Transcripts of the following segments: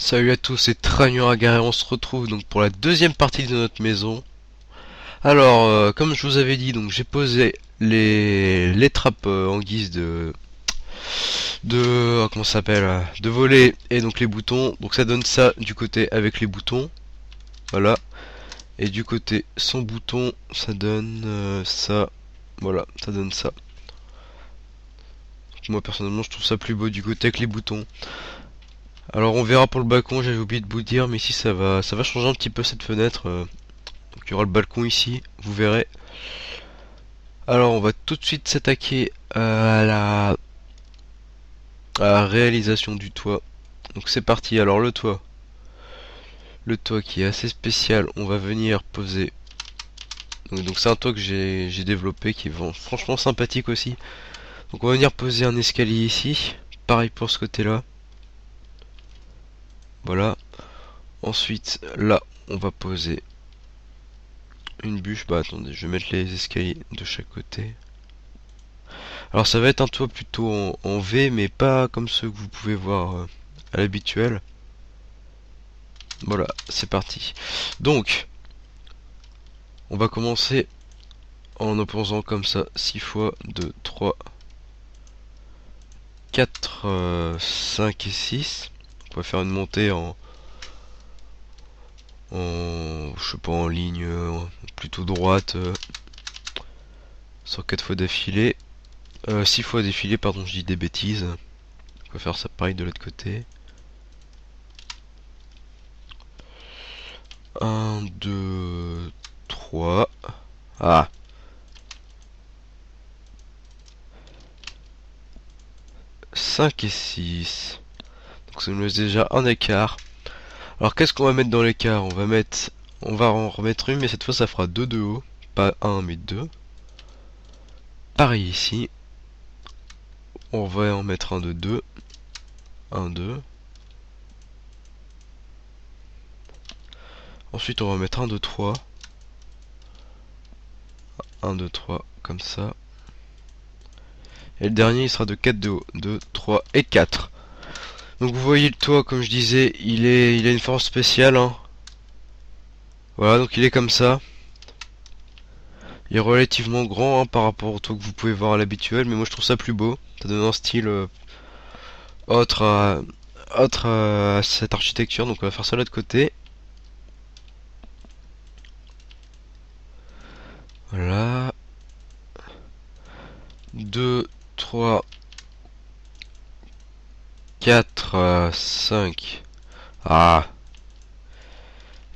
Salut à tous, c'est Tragnoraga et on se retrouve donc pour la deuxième partie de notre maison. Alors, comme je vous avais dit, donc j'ai posé les trappes en guise de comment ça s'appelle, de volet et donc les boutons. Donc ça donne ça du côté avec les boutons, voilà. Et du côté sans bouton, ça donne ça, voilà, ça donne ça. Donc moi personnellement, je trouve ça plus beau du côté avec les boutons. Alors on verra pour le balcon, j'avais oublié de vous dire, mais ici ça va changer un petit peu cette fenêtre. Donc il y aura le balcon ici, vous verrez. Alors on va tout de suite s'attaquer à la réalisation du toit. Donc c'est parti, alors le toit qui est assez spécial, on va venir poser. Donc c'est un toit que j'ai développé qui est franchement sympathique aussi. Donc on va venir poser un escalier ici, pareil pour ce côté là. Voilà. Ensuite là on va poser une bûche. Bah attendez, je vais mettre les escaliers de chaque côté. Alors ça va être un toit plutôt en V, mais pas comme ceux que vous pouvez voir à l'habituel. Voilà, c'est parti. Donc, on va commencer en opposant comme ça 6 fois 2, 3, 4, 5 et 6. On va faire une montée je sais pas, en ligne plutôt droite sur 4 fois d'affilée. 6 fois d'affilée, pardon, je dis des bêtises. On va faire ça pareil de l'autre côté. 1, 2, 3. Ah, 5 et 6. Donc ça nous laisse déjà un écart. Alors qu'est-ce qu'on va mettre dans l'écart? On va en remettre une, mais cette fois ça fera 2 de haut. Pas un mais 2. Pareil ici. On va en mettre un de 2. 1, 2. Ensuite on va mettre un de 3. 1, 2, 3, comme ça. Et le dernier il sera de 4 de haut. 2, 3 et 4. Donc vous voyez le toit, comme je disais, il a une forme spéciale, hein. Voilà, donc il est comme ça. Il est relativement grand, hein, par rapport au toit que vous pouvez voir à l'habituel, mais moi je trouve ça plus beau. Ça donne un style autre à, autre à cette architecture. Donc on va faire ça de l'autre côté. Voilà. 2, 3, 4, 5. Ah.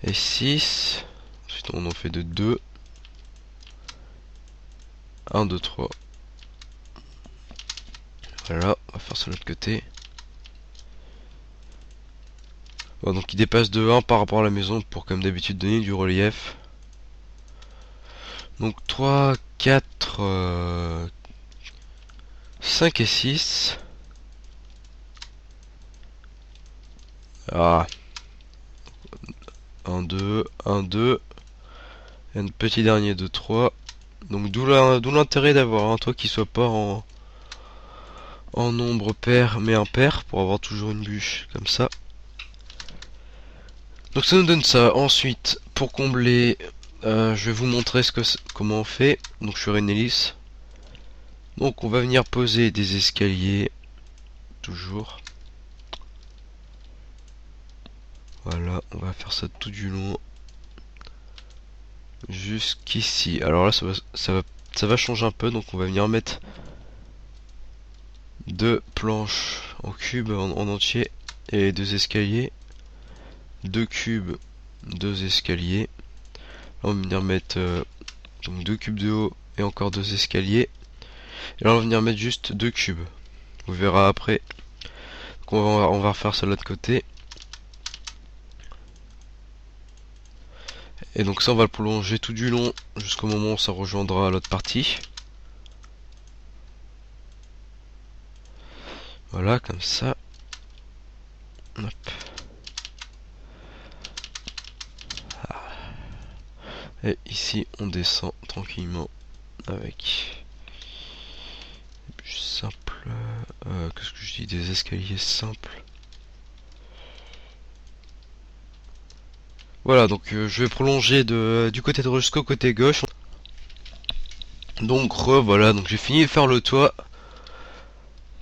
Et 6. Ensuite on en fait de 2. 1, 2, 3. Voilà, on va faire ça de l'autre côté. Bon, donc il dépasse de 1 par rapport à la maison pour comme d'habitude donner du relief. Donc 3, 4, 5 et 6. Ah. 1, 2, 1, 2. Et un petit dernier de 3. Donc d'où l'intérêt d'avoir un toit qui soit pas en nombre pair mais impair pour avoir toujours une bûche comme ça. Donc ça nous donne ça. Ensuite, pour combler, je vais vous montrer comment on fait. Donc sur une hélice. Donc on va venir poser des escaliers, toujours. Voilà, on va faire ça tout du long jusqu'ici. Alors là, ça va changer un peu. Donc on va venir mettre deux planches en cube en entier et deux escaliers. Deux cubes, deux escaliers. Là, on va venir mettre donc deux cubes de haut et encore deux escaliers. Et là, on va venir mettre juste deux cubes. On verra après. Donc on va refaire ça de l'autre côté. Et donc ça, on va le prolonger tout du long jusqu'au moment où ça rejoindra l'autre partie. Voilà, comme ça. Hop. Et ici, on descend tranquillement avec des bûches simples. Qu'est-ce que je dis? Des escaliers simples. Voilà, donc je vais prolonger du côté droit jusqu'au côté gauche. Donc voilà, donc j'ai fini de faire le toit.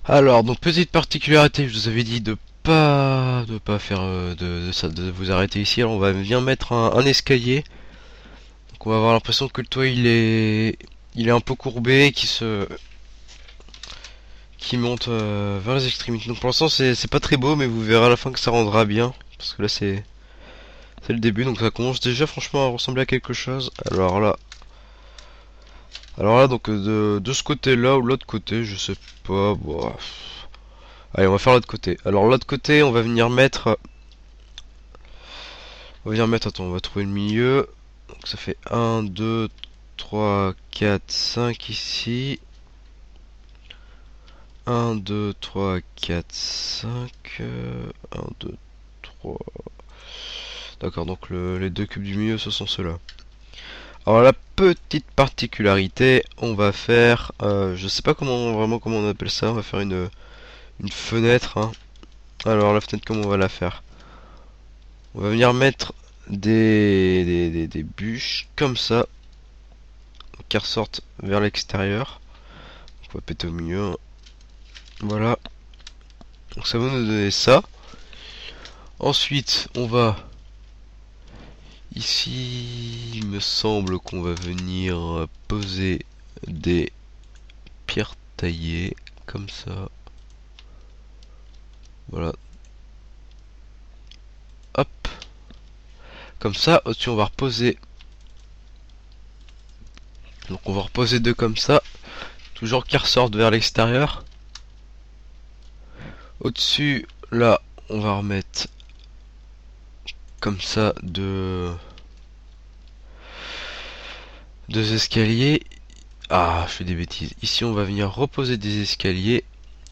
Alors, donc petite particularité, je vous avais dit de pas faire de vous arrêter ici. Alors on va bien mettre un escalier. Donc on va avoir l'impression que le toit il est un peu courbé, qui monte vers les extrémités. Donc pour l'instant c'est pas très beau, mais vous verrez à la fin que ça rendra bien, parce que là c'est le début, donc ça commence déjà franchement à ressembler à quelque chose. Alors là donc de ce côté-là ou l'autre côté, je sais pas. Bon, allez, on va faire l'autre côté. Alors l'autre côté, attends, on va trouver le milieu. Donc ça fait 1, 2, 3, 4, 5 ici. 1, 2, 3, 4, 5. 1, 2, 3. D'accord, donc les deux cubes du milieu, ce sont ceux-là. Alors la petite particularité, on va faire, je sais pas comment on appelle ça, on va faire une fenêtre, hein. Alors la fenêtre, comment on va la faire? On va venir mettre des bûches comme ça, qui ressortent vers l'extérieur. On va péter au milieu, hein. Voilà, donc ça va nous donner ça. Ensuite, on va ici, il me semble qu'on va venir poser des pierres taillées comme ça. Voilà. Hop. Comme ça, au-dessus on va reposer. Donc on va reposer deux comme ça. Toujours qui ressortent vers l'extérieur. Au-dessus, là, on va remettre comme ça deux escaliers. Ah, je fais des bêtises. Ici, on va venir reposer des escaliers.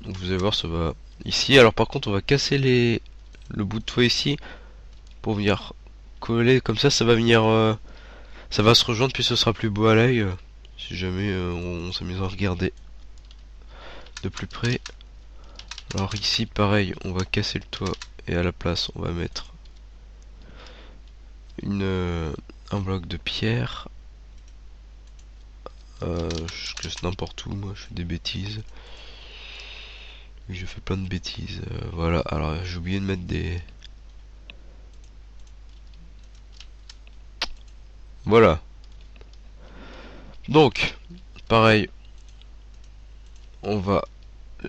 Donc vous allez voir, ça va ici. Alors par contre, on va casser le bout de toit ici pour venir coller. Comme ça va venir, ça va se rejoindre puis ce sera plus beau à l'œil. Si jamais on s'amuse à regarder de plus près. Alors ici, pareil, on va casser le toit et à la place, on va mettre un bloc de pierre. Je casse n'importe où, moi je fais des bêtises. Oui, je fais plein de bêtises. Voilà, alors j'ai oublié de mettre des... Voilà. Donc, pareil, on va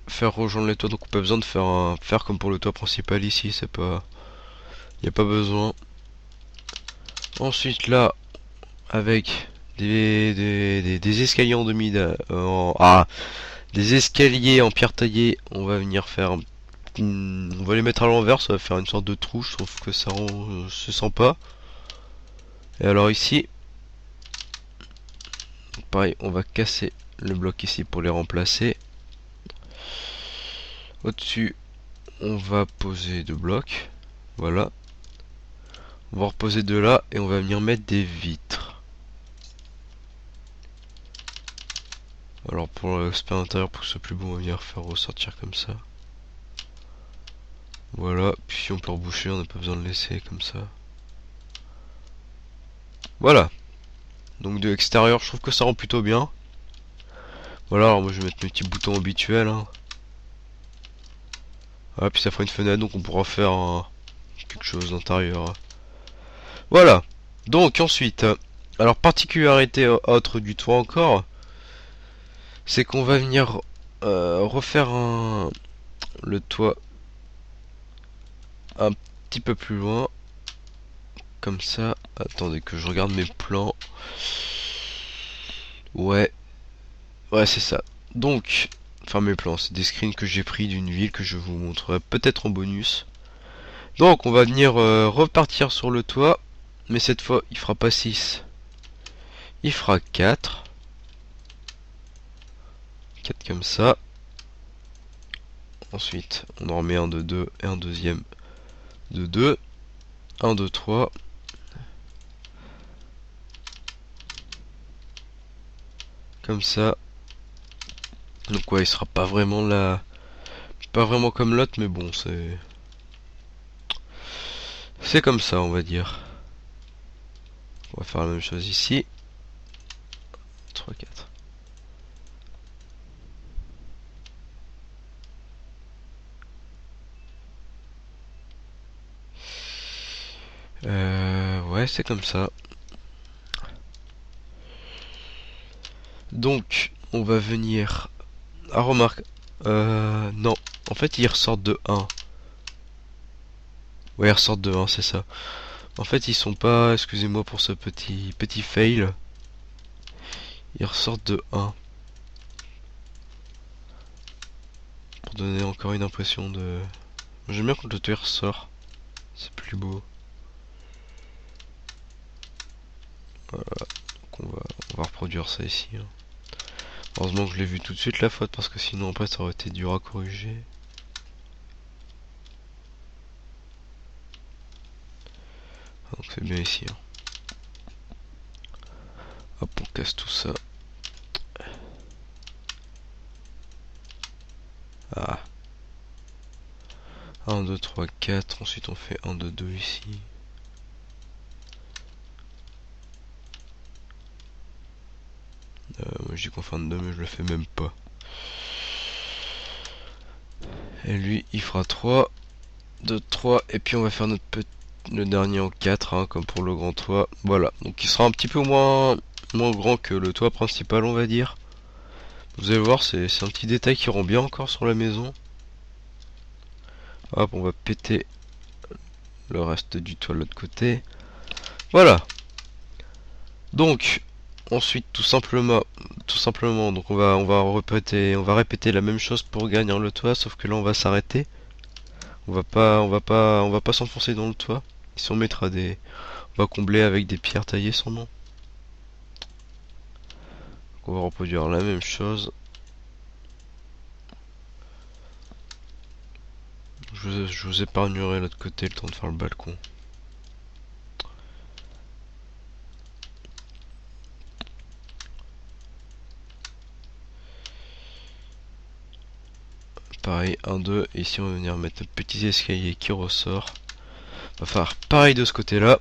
faire rejoindre les toits, donc pas besoin de faire comme pour le toit principal ici, c'est pas... Y a pas besoin. Ensuite là, avec des escaliers en demi des escaliers en pierre taillée, on va venir faire on va les mettre à l'envers, ça va faire une sorte de trou, je trouve que ça rend se sent pas. Et alors ici, pareil, on va casser le bloc ici pour les remplacer. Au-dessus, on va poser deux blocs. Voilà. On va reposer deux là et on va venir mettre des vitres. Alors pour l'aspect intérieur, pour que ce soit plus beau, on va venir faire ressortir comme ça. Voilà, puis si on peut reboucher, on n'a pas besoin de laisser comme ça. Voilà. Donc de l'extérieur, je trouve que ça rend plutôt bien. Voilà, alors moi je vais mettre mes petits boutons habituels, hein. Voilà, puis ça fera une fenêtre, donc on pourra faire quelque chose d'intérieur. Voilà. Donc ensuite, alors particularité autre du toit encore, c'est qu'on va venir refaire le toit un petit peu plus loin. Comme ça. Attendez que je regarde mes plans. Ouais. Ouais, c'est ça. Donc, enfin mes plans, c'est des screens que j'ai pris d'une ville que je vous montrerai peut-être en bonus. Donc, on va venir repartir sur le toit. Mais cette fois, il fera pas 6. Il fera 4. 4 comme ça. Ensuite, on en remet un de 2 et un deuxième de 2. 1, 2, 3. Comme ça. Donc ouais, il sera pas vraiment là. Pas vraiment comme l'autre, mais bon, c'est comme ça, on va dire. On va faire la même chose ici. 3, 4. Ouais, c'est comme ça. Donc, on va venir... Ah, remarque. Non. En fait, ils ressortent de 1. Ouais, ils ressortent de 1, c'est ça. En fait, ils sont pas... Excusez-moi pour ce petit fail. Ils ressortent de 1. Pour donner encore une impression de... J'aime bien quand le toit ressort. C'est plus beau. Voilà. Donc on va reproduire ça ici. Hein. Heureusement que je l'ai vu tout de suite la faute, parce que sinon après ça aurait été dur à corriger. Donc c'est bien ici. Hein. Hop, on casse tout ça. Ah. 1, 2, 3, 4. Ensuite on fait 1, 2, 2 ici. Moi je dis qu'on fait un 2 mais je le fais même pas. Et lui il fera 3. 2, 3. Et puis on va faire le dernier en 4, hein, comme pour le grand toit. Voilà. Donc il sera un petit peu moins grand que le toit principal, on va dire. Vous allez voir, c'est un petit détail qui rend bien encore sur la maison. Hop, on va péter le reste du toit de l'autre côté. Voilà. Donc, ensuite, tout simplement, donc on va répéter la même chose pour gagner le toit, sauf que là on va s'arrêter. On va pas s'enfoncer dans le toit. Ici on mettra on va combler avec des pierres taillées son nom. Donc on va reproduire la même chose. Je vous épargnerai l'autre côté le temps de faire le balcon. Pareil, 1, 2, et ici on va venir mettre notre petit escalier qui ressort. On va faire pareil de ce côté là.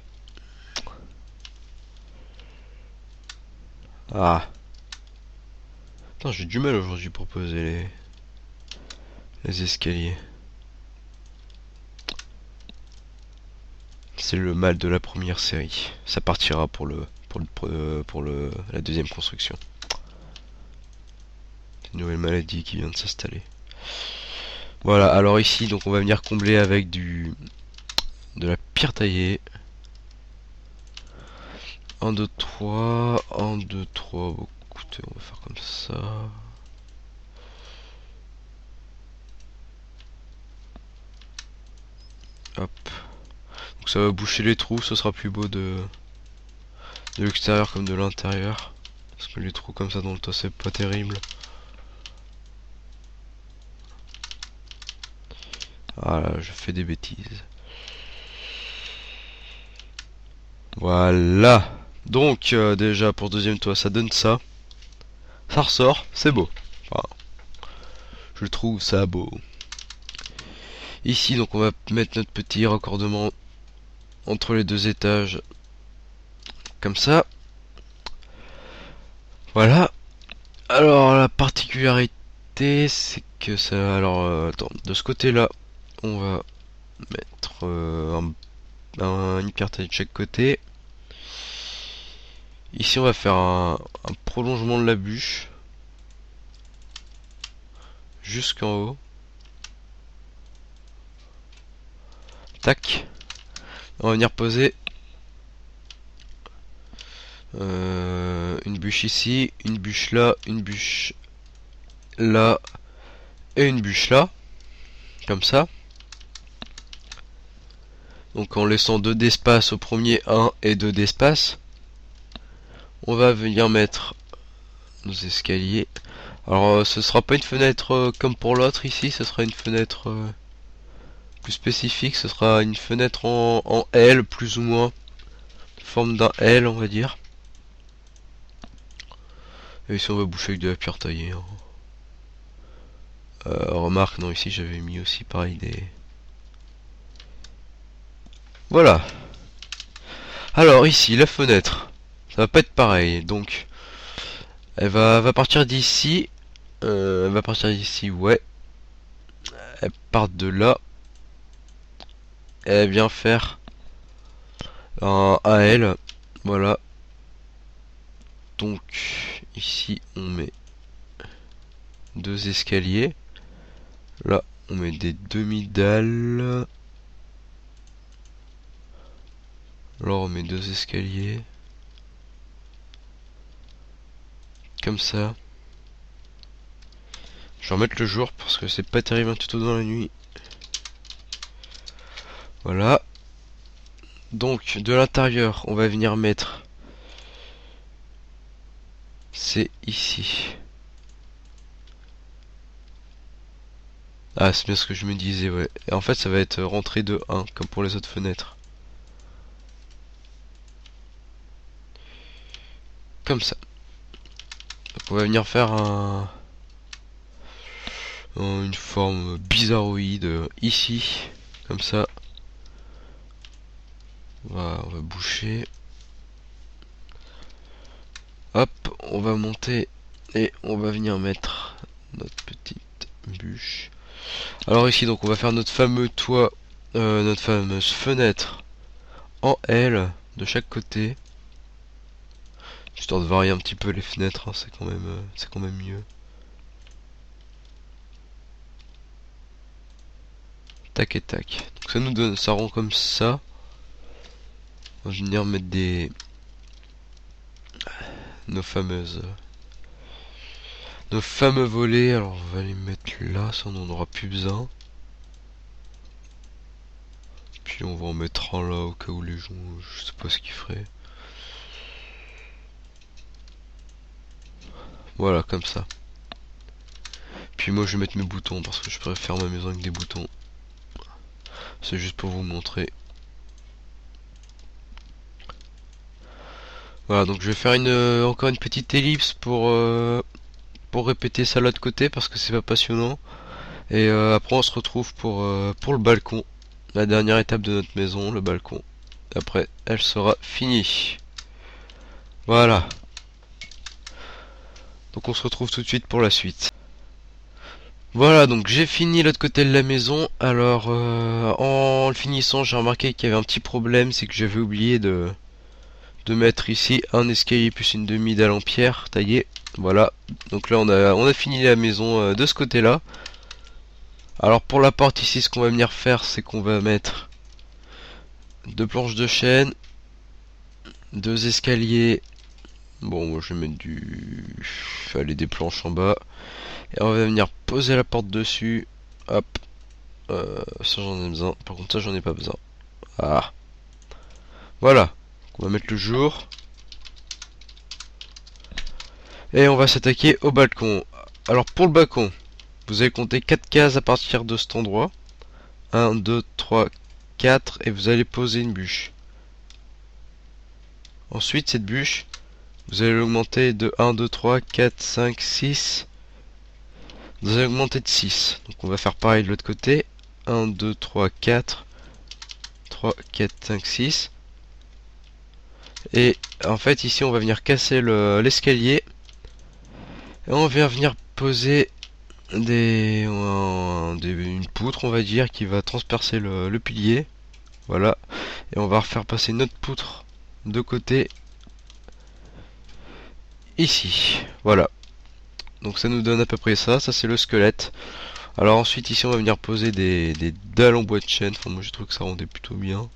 Ah. Putain, j'ai du mal aujourd'hui pour poser les escaliers. C'est le mal de la première série. Ça partira pour la deuxième construction. C'est une nouvelle maladie qui vient de s'installer. Voilà, alors ici, donc on va venir combler avec de la pierre taillée. 1, 2, 3, 1, 2, 3. Bon, écoutez, on va faire comme ça. Hop. Donc ça va boucher les trous, ce sera plus beau de l'extérieur comme de l'intérieur. Parce que les trous comme ça dans le toit, c'est pas terrible. Voilà, je fais des bêtises. Voilà. Donc déjà pour deuxième toit, ça donne ça. Ça ressort, c'est beau. Enfin, je trouve ça beau. Ici, donc on va mettre notre petit raccordement entre les deux étages. Comme ça. Voilà. Alors la particularité, c'est que ça... Alors, attends, de ce côté-là, on va mettre une pierre taillée de chaque côté. Ici, on va faire un prolongement de la bûche. Jusqu'en haut. Tac. On va venir poser une bûche ici, une bûche là, une bûche là et une bûche là. Comme ça. Donc en laissant 2 d'espace au premier, 1 et 2 d'espace. On va venir mettre nos escaliers. Alors ce sera pas une fenêtre comme pour l'autre ici, ce sera une fenêtre plus spécifique, ce sera une fenêtre en L plus ou moins. Forme d'un L on va dire. Et ici on va boucher avec de la pierre taillée. Hein. Remarque, non ici j'avais mis aussi pareil des... Voilà. Alors ici, la fenêtre, ça va pas être pareil. Donc, elle va partir d'ici. Elle va partir d'ici, ouais. Elle part de là. Elle vient faire un AL. Voilà. Donc, ici, on met deux escaliers. Là, on met des demi-dalles. Là, on met deux escaliers. Comme ça. Je vais remettre le jour parce que c'est pas terrible un tuto dans la nuit. Voilà. Donc, de l'intérieur, on va venir mettre... C'est ici. Ah, c'est bien ce que je me disais, ouais. Et en fait, ça va être rentrée de 1, comme pour les autres fenêtres. Comme ça. Donc, on va venir faire une forme bizarroïde ici. Comme ça. On va boucher. Hop, on va monter et on va venir mettre notre petite bûche. Alors ici, donc, on va faire notre fameux toit, notre fameuse fenêtre en L de chaque côté. Histoire de varier un petit peu les fenêtres, hein, c'est quand même mieux. Tac et tac. Donc ça nous donne, ça rend comme ça. On va venir mettre nos fameux volets. Alors on va les mettre là, ça on n'en aura plus besoin. Puis on va en mettre un là au cas où les gens, je sais pas ce qu'ils feraient. Voilà, comme ça. Puis moi je vais mettre mes boutons parce que je préfère ma maison avec des boutons. C'est juste pour vous montrer. Voilà, donc je vais faire encore une petite ellipse pour répéter ça de l'autre côté parce que c'est pas passionnant. Et après on se retrouve pour le balcon. La dernière étape de notre maison, le balcon. Après, elle sera finie. Voilà. Donc on se retrouve tout de suite pour la suite. Voilà, donc j'ai fini l'autre côté de la maison. Alors, en le finissant, j'ai remarqué qu'il y avait un petit problème, c'est que j'avais oublié de mettre ici un escalier plus une demi-dalle en pierre taillée. Voilà. Donc là, on a fini la maison de ce côté-là. Alors pour la porte ici, ce qu'on va venir faire, c'est qu'on va mettre deux planches de chêne, deux escaliers. Bon, moi je vais mettre des planches en bas. Et on va venir poser la porte dessus. Hop. Ça j'en ai besoin. Par contre ça j'en ai pas besoin. Ah. Voilà. On va mettre le jour. Et on va s'attaquer au balcon. Alors pour le balcon, vous allez compter 4 cases à partir de cet endroit. 1, 2, 3, 4. Et vous allez poser une bûche. Ensuite cette bûche, vous allez l'augmenter de 1, 2, 3, 4, 5, 6. Vous allez augmenter de 6. Donc on va faire pareil de l'autre côté. 1, 2, 3, 4. 3, 4, 5, 6. Et en fait ici on va venir casser l'escalier. Et on va venir poser une poutre on va dire qui va transpercer le pilier. Voilà. Et on va refaire passer notre poutre de côté. Ici. Voilà. Donc ça nous donne à peu près ça. Ça c'est le squelette. Alors ensuite ici on va venir poser des dalles en bois de chêne. Enfin moi je trouve que ça rendait plutôt bien.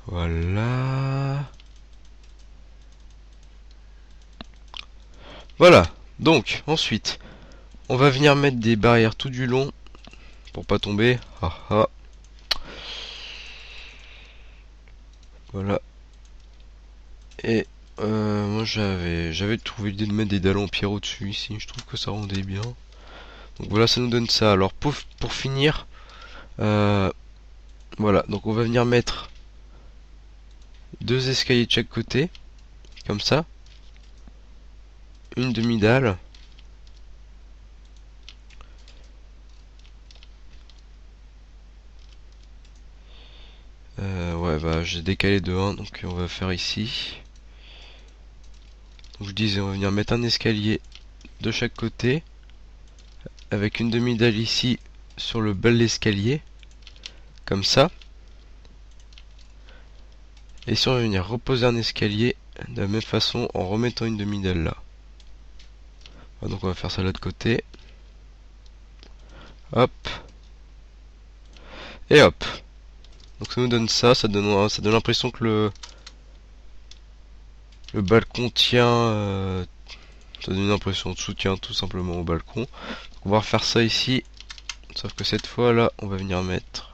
Voilà. Voilà. Donc ensuite on va venir mettre des barrières tout du long pour pas tomber. Ah, ah. Voilà. Et moi j'avais trouvé l'idée de mettre des dalles en pierre au-dessus ici. Je trouve que ça rendait bien. Donc voilà, ça nous donne ça. Alors pour finir, voilà. Donc on va venir mettre deux escaliers de chaque côté, comme ça. Une demi-dalle. bah, j'ai décalé de 1, donc on va faire ici. Donc je disais, on va venir mettre un escalier de chaque côté, avec une demi-dalle ici sur le bas de l'escalier, comme ça. Et si on va venir reposer un escalier de la même façon en remettant une demi-dalle là. Donc on va faire ça de l'autre côté. Hop. Et hop. Donc ça nous donne ça, ça donne l'impression que le balcon tient, ça donne une impression de soutien tout simplement au balcon. Donc on va refaire ça ici, sauf que cette fois là, on va venir mettre,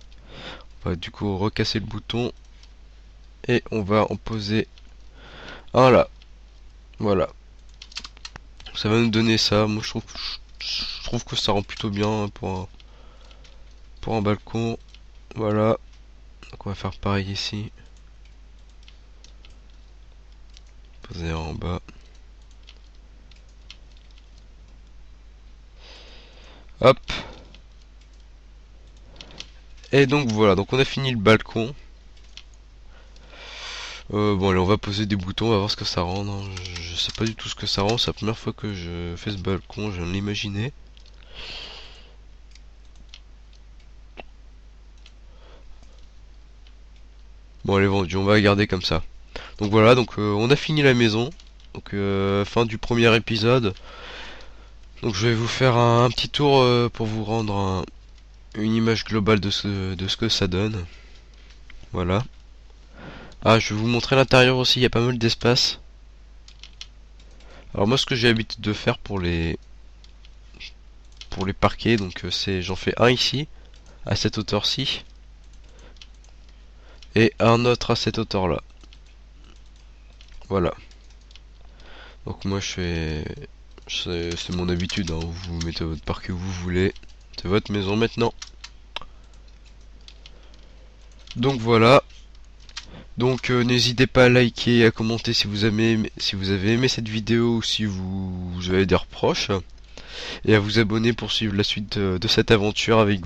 on va du coup recasser le bouton et on va en poser un là. Voilà. Ça va nous donner ça. Moi je trouve que ça rend plutôt bien pour un balcon. Voilà. Donc on va faire pareil ici. Poser en bas. Hop. Et donc voilà, donc on a fini le balcon. Bon allez, on va poser des boutons, on va voir ce que ça rend. Hein. Je sais pas du tout ce que ça rend, c'est la première fois que je fais ce balcon, je viens de l'imaginer. Bon elle est vendue, on va la garder comme ça. Donc voilà, donc on a fini la maison. Donc fin du premier épisode. Donc je vais vous faire un petit tour pour vous rendre une image globale de ce que ça donne. Voilà. Ah, je vais vous montrer l'intérieur aussi, il y a pas mal d'espace. Alors moi ce que j'ai l'habitude de faire pour les parquets, donc c'est j'en fais un ici, à cette hauteur-ci, et un autre à cette hauteur-là. Voilà. Donc moi je fais... C'est mon habitude, hein. Vous mettez votre parquet où vous voulez. C'est votre maison maintenant. Donc voilà. Donc n'hésitez pas à liker et à commenter si vous avez aimé cette vidéo ou si vous avez des reproches. Et à vous abonner pour suivre la suite de cette aventure avec vous.